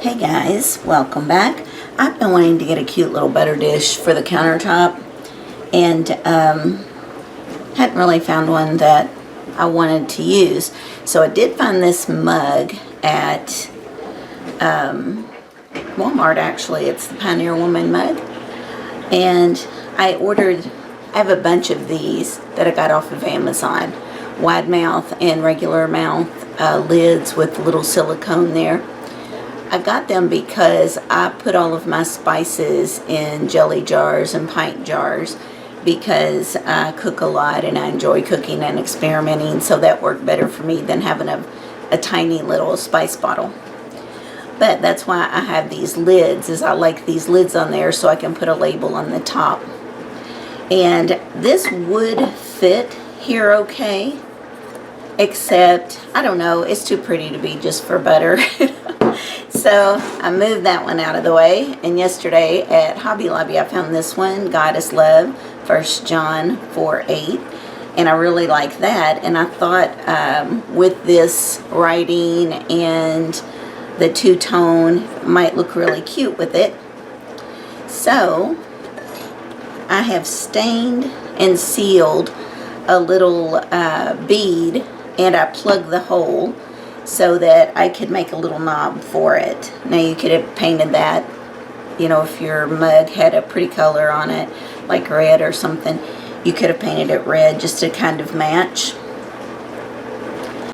Hey guys, welcome back. I've been wanting to get a cute little butter dish for the countertop and hadn't really found one that I wanted to use. So I did find this mug at Walmart actually. It's the Pioneer Woman mug. And I have a bunch of these that I got off of Amazon. Wide mouth and regular mouth lids with little silicone there. I got them because I put all of my spices in jelly jars and pint jars because I cook a lot and I enjoy cooking and experimenting, so that worked better for me than having a tiny little spice bottle. But that's why I have these lids, is I like these lids on there so I can put a label on the top. And this would fit here okay, except, I don't know, it's too pretty to be just for butter. So I moved that one out of the way, and yesterday at Hobby Lobby I found this one, Goddess Love, 1 John 4:8, and I really like that. And I thought with this writing and the two-tone might look really cute with it. So I have stained and sealed a little bead, and I plugged the hole so that I could make a little knob for it. Now you could have painted that, you know, if your mug had a pretty color on it, like red or something, you could have painted it red just to kind of match.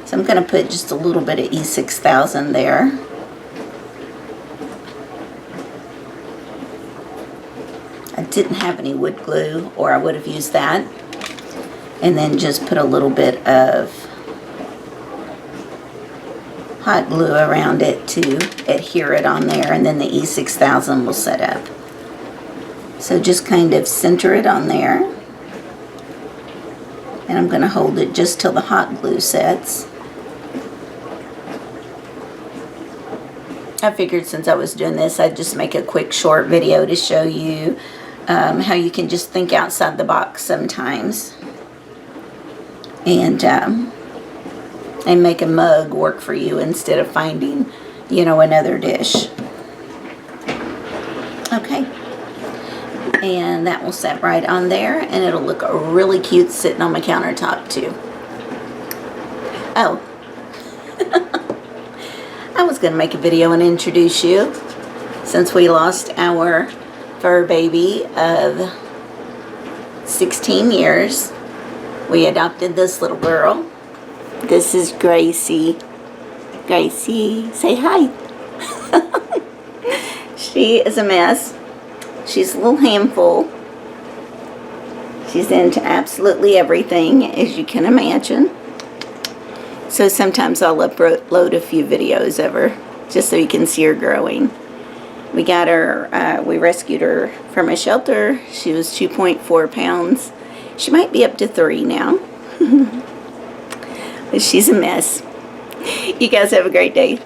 So I'm going to put just a little bit of E6000 there. I didn't have any wood glue, or I would have used that. And then just put a little bit of hot glue around it to adhere it on there, and then the E6000 will set up. So just kind of center it on there, and I'm going to hold it just till the hot glue sets. I figured since I was doing this, I'd just make a quick short video to show you how you can just think outside the box sometimes and make a mug work for you instead of finding, you know, another dish. Okay. And that will set right on there, and it'll look really cute sitting on my countertop too. Oh. I was going to make a video and introduce you. Since we lost our fur baby of 16 years, we adopted this little girl. This is Gracie. Gracie, say hi. She is a mess. She's a little handful. She's into absolutely everything, as you can imagine. So sometimes I'll upload a few videos of her, just so you can see her growing. We got her, we rescued her from a shelter. She was 2.4 pounds. She might be up to 3 now. But she's a mess. You guys have a great day.